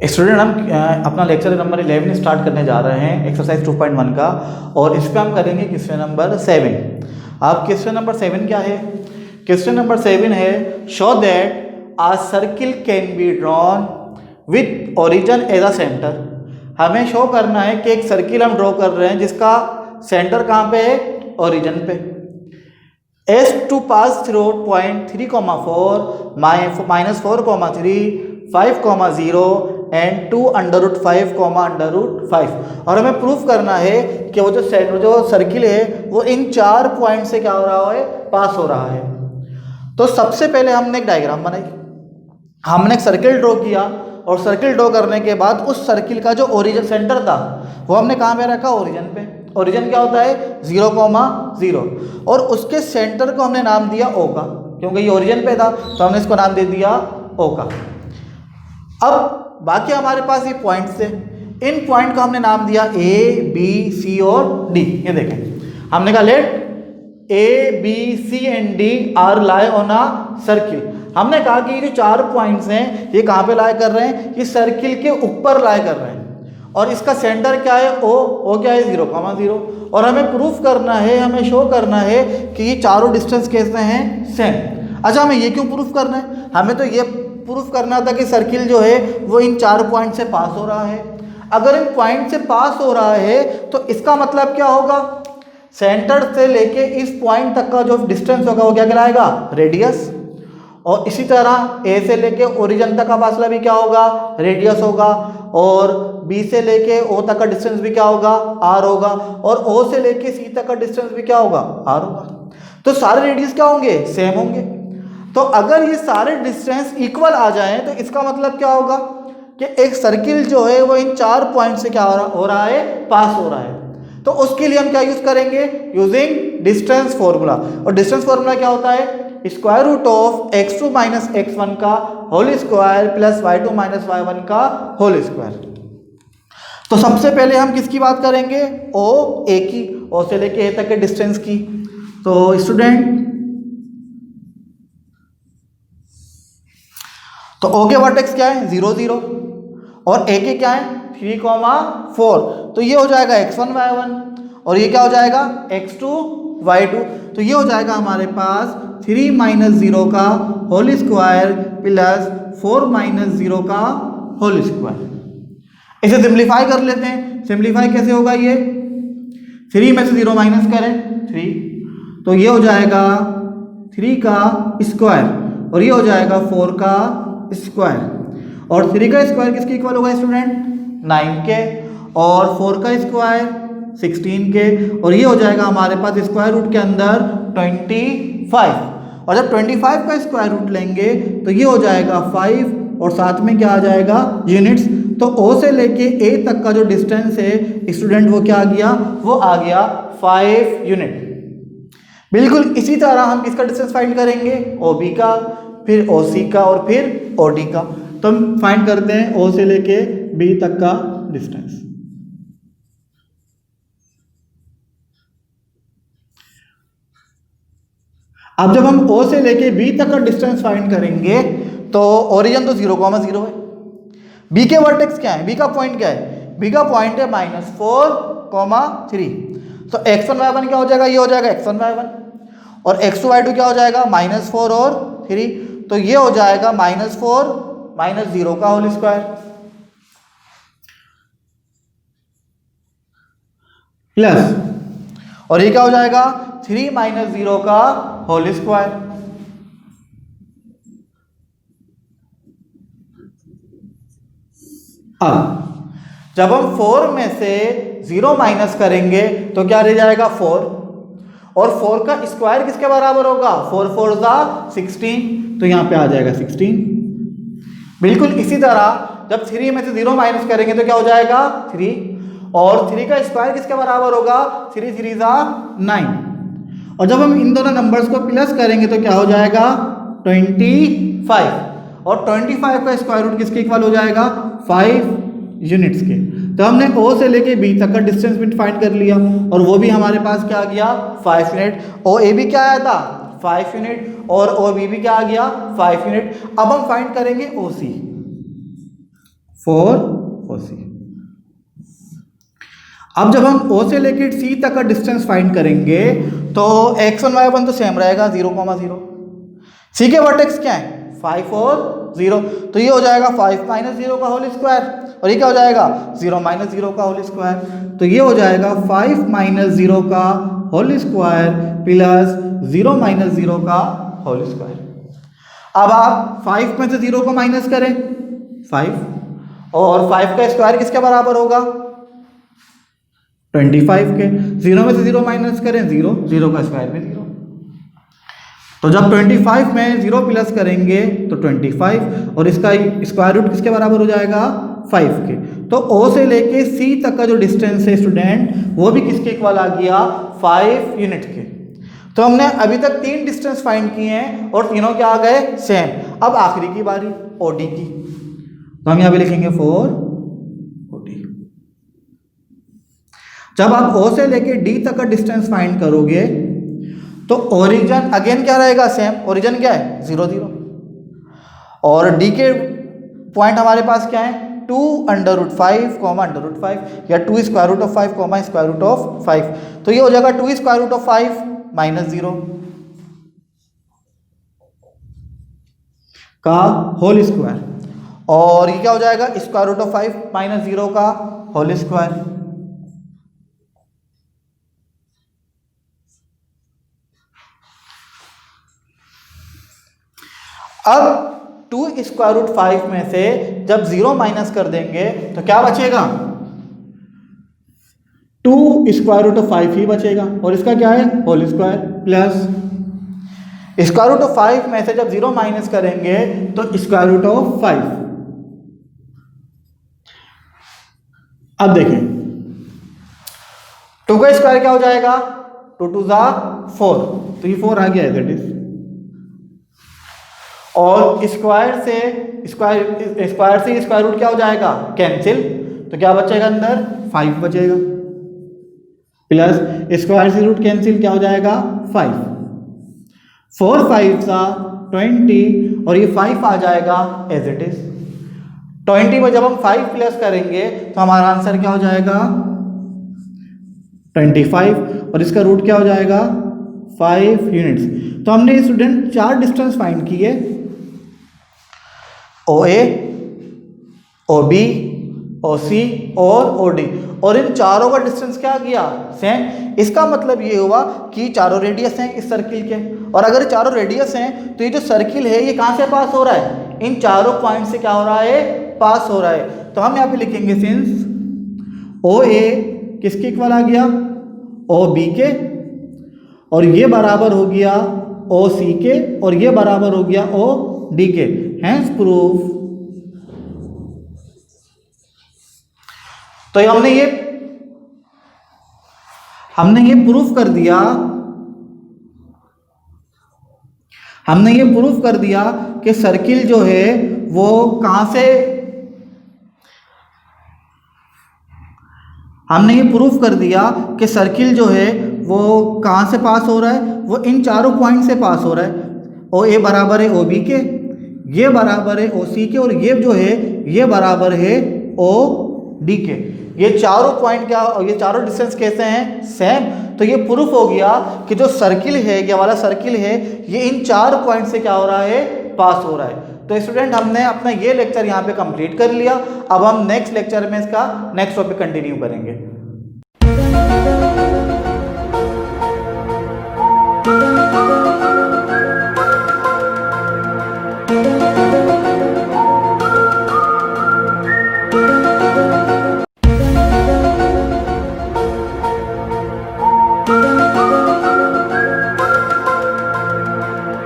Student हम अपना lecture number 11 start करने जा रहे हैं एक्सरसाइज 2.1 का, और इस पर हम करेंगे क्वेश्चन नंबर 7। आप क्वेश्चन नंबर 7 क्या है? क्वेश्चन नंबर 7 है show that a circle can be drawn with origin as a centre. हमें शो करना है कि एक सर्किल हम ड्रॉ कर रहे हैं जिसका सेंटर कहाँ पे है? ओरिजिन पे। As to pass through point 3,4 -4,3 5,0 and 2 √5, √5। और हमें प्रूफ करना है कि वो जो सर्किल है वो इन 4 पॉइंट से क्या हो रहा है? पास हो रहा है। तो सबसे पहले हमने एक डायग्राम बनाई, हमने एक सर्किल ड्रॉ किया, और सर्किल ड्रॉ करने के बाद उस सर्किल का जो ओरिजिन सेंटर था वो हमने कहाँ पे रखा? ओरिजिन पे। ओरिजिन क्या होता है? 0,0, और उसके सेंटर को हमने नाम दिया O का, क्योंकि ये ओरिजिन पे था तो हमने इसको नाम दे दिया O का। अब बाकी हमारे पास ये पॉइंट्स थे, इन पॉइंट को हमने नाम दिया A, B, C और D। ये देखें, हमने कहा let A, B, C and D are lie on a circle. हमने कहा कि ये जो 4 पॉइंट्स हैं ये कहाँ पे लाई कर रहे हैं? ये सर्किल के ऊपर लाई कर रहे हैं, और इसका सेंटर क्या है? O क्या है? 0,0। और हमें प्रूफ करना है, हमें शो करना है कि ये चारों डिस्टेंस कैसे हैं? सेम। अच्छा, हमें ये क्यों प्रूफ करना है? हमें तो ये प्रूफ करना था कि सर्किल जो है वो इन 4 पॉइंट से पास हो रहा है। अगर इन पॉइंट से पास हो रहा है तो इसका मतलब क्या होगा? सेंटर से लेके इस पॉइंट तक का जो डिस्टेंस होगा वो क्या कहलाएगा? रेडियस। और इसी तरह A से लेके ओरिजिन तक का फासला भी क्या होगा? रेडियस होगा। और B से लेके O तक का डिस्टेंस भी क्या होगा? R होगा। और O से लेके C तक का डिस्टेंस भी क्या होगा? R होगा। तो सारे रेडियस क्या होंगे? सेम होंगे। तो अगर ये सारे डिस्टेंस इक्वल आ जाएं तो इसका मतलब क्या होगा कि एक सर्किल जो है वो इन 4 पॉइंट से क्या हो रहा है? पास हो रहा है। तो उसके लिए हम क्या यूज करेंगे? Using distance formula. और डिस्टेंस फॉर्मूला क्या होता है? Square root of x2 - x1 का whole square plus y2 - y1 का होल स्क्वायर। तो सबसे पहले हम किसकी बात करेंगे? A की, O से लेके A तक के डिस्टेंस की। तो स्टूडेंट, तो O के वर्टेक्स क्या है? 0, 0, और A के क्या है? 3,4। तो ये हो जाएगा x1 y1, और ये क्या हो जाएगा? x2 y2। तो ये हो जाएगा हमारे पास 3 - 0 का होल स्क्वायर प्लस 4 - 0 का होल स्क्वायर। इसे सिंप्लीफाई कर लेते हैं। सिंप्लीफाई कैसे होगा? ये 3 में से 0 माइनस करें 3, तो ये हो जाएगा 3 का स्क्वायर, और ये हो जाएगा 4 का स्क्वायर। और 3 का स्क्वायर किसके इक्वल होगा स्टूडेंट? 9 के। और 4 का स्क्वायर 16 के। और ये हो जाएगा हमारे पास स्क्वायर रूट के अंदर 25। और जब 25 का स्क्वायर रूट लेंगे तो ये हो जाएगा 5, और साथ में क्या आ जाएगा? यूनिट्स। तो O से लेके A तक का जो डिस्टेंस है स्टूडेंट वो क्या आ गया? वो आ गया 5 यूनिट। बिल्कुल इसी तरह हम किसका डिस्टेंस फाइंड करेंगे? OB का, फिर OC का, और फिर OD का। तो हम फाइंड करते हैं O से लेके B तक का डिस्टेंस। अब जब हम O से लेके B तक का डिस्टेंस फाइंड करेंगे तो ओरिजिन तो 0,0 है। B के वर्टेक्स क्या है? B का पॉइंट क्या है? B का पॉइंट है -4,3। तो x1 y1 क्या हो जाएगा? ये हो जाएगा x1 y1, और x2 y2 क्या हो जाएगा? -4 और 3। तो ये हो जाएगा -4 - 0 का होल स्क्वायर प्लस, और ये क्या हो जाएगा? 3 - 0 का होल स्क्वायर। अब जब हम 4 में से 0 माइनस करेंगे तो क्या रह जाएगा? 4, और 4 का स्क्वायर किसके बराबर होगा? 4 4 16, तो यहाँ पे आ जाएगा 16। बिल्कुल इसी तरह जब 3 में से 0 माइनस करेंगे तो क्या हो जाएगा? 3, और 3 का स्क्वायर किसके बराबर होगा? 3 3 9। और जब हम इन दोनों नंबर्स को प्लस करेंगे तो क्या हो जाएगा? 25, और 25 का स्क्वायर रूट किसके इक्वल हो जाएगा? 5 यूनिट्स के। तो हमने O से लेके B तक का डिस्टेंस भी फाइंड कर लिया, और वो भी हमारे पास क्या आ गया? 5 यूनिट। OAB क्या आया था? 5 यूनिट, और OB भी क्या आ गया? 5 यूनिट। अब हम फाइंड करेंगे OC। 4 ओ सी। अब जब हम O से लेकर C तक का डिस्टेंस फाइंड करेंगे तो x1 y1 तो सेम रहेगा 0,0। C के वर्टेक्स क्या है 5 और 0, तो ये हो जाएगा 5 माइनस 0 का होल स्क्वायर, और ये क्या हो जाएगा 0 माइनस 0 का होल स्क्वायर, तो ये हो जाएगा 5 माइनस 0 का होल स्क्वायर प्लस 0 माइनस 0 का होल स्क्वायर। अब आप 5 में से 0 को माइनस करें 5, और 5 का स्क्वायर किसके बराबर होगा 25 के। 0 में से 0 माइनस करें 0, 0 का स्क्वायर भी 0। तो जब 25 में 0 प्लस करेंगे तो 25, और इसका स्क्वायर रूट किसके बराबर हो जाएगा 5 के। तो O से लेके C तक का जो डिस्टेंस है स्टूडेंट, वो भी किसके इक्वल आ गया 5 यूनिट के। तो हमने अभी तक 3 डिस्टेंस फाइंड किए हैं और तीनों क्या आ गए सेम। अब आखिरी की बारी OD की, तो हम यहाँ पे लिखेंगे 4 OD। जब आप O से लेके D तक का डिस्टेंस फाइंड करोगे तो ओरिजिन अगेन क्या रहेगा सेम, ओरिजिन क्या है 0 0, और D के पॉइंट हमारे पास क्या है 2 अंडर रूट 5 अंडर रूट 5, या 2 square root of 5 square root of 5, तो ये हो जाएगा 2 स्क्वायर रूट ऑफ 5 माइनस 0 का होल स्क्वायर, और ये क्या हो जाएगा स्क्वायर रूट ऑफ 5 माइनस 0 का होल स्क्वायर। अब 2 स्क्वायर रूट 5 में से जब 0 माइनस कर देंगे तो क्या बचेगा 2 स्क्वायर रूट ऑफ 5 ही बचेगा, और इसका क्या है whole square plus square root of 5 में से जब 0 माइनस करेंगे तो स्क्वायर रूट ऑफ 5। अब देखें 2 का स्क्वायर क्या हो जाएगा 2 2 जा 4, तो ये 4 आ गया दैट इज, और स्क्वायर से स्क्वायर रूट क्या हो जाएगा कैंसिल, तो क्या बचेगा अंदर 5 बचेगा, प्लस स्क्वायर से रूट कैंसिल क्या हो जाएगा 5, 4 5 सा 20, और ये 5 आ जाएगा एज इट इज। 20 में जब हम 5 प्लस करेंगे तो हमारा आंसर क्या हो जाएगा 25, और इसका रूट क्या हो जाएगा 5 यूनिट्स। तो हमने स्टूडेंट 4 डिस्टेंस फाइंड किए, OA, OB, OC और OD, और इन चारों का डिस्टेंस क्या गया सेम। इसका मतलब ये हुआ कि चारों रेडियस हैं इस सर्किल के, और अगर ये चारों रेडियस हैं तो ये जो सर्किल है ये कहाँ से पास हो रहा है इन चारों पॉइंट से क्या हो रहा है पास हो रहा है। तो हम यहाँ पे लिखेंगे सिंस OA किसके इक्वल आ गया OB के, और ये बराबर हो गया OC के, और ये बराबर हो गया OD के, हैंस प्रूफ। तो हमने ये प्रूफ कर दिया, हमने ये प्रूफ कर दिया कि सर्किल जो है वो कहां से, हमने ये प्रूफ कर दिया कि सर्किल जो है वो कहां से पास हो रहा है, वो इन चारों पॉइंट से पास हो रहा है। OA बराबर है OB के, ये बराबर है OC के, और ये जो है ये बराबर है OD के। ये चारों पॉइंट क्या, ये चारों डिस्टेंस कैसे हैं सेम। तो ये प्रूफ हो गया कि जो सर्किल है, ये वाला सर्किल है, ये इन 4 पॉइंट से क्या हो रहा है पास हो रहा है। तो स्टूडेंट हमने अपना ये लेक्चर यहाँ पे कंप्लीट कर लिया। अब हम नेक्स्ट लेक्चर में इसका नेक्स्ट टॉपिक कंटिन्यू करेंगे।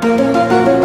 Thank you.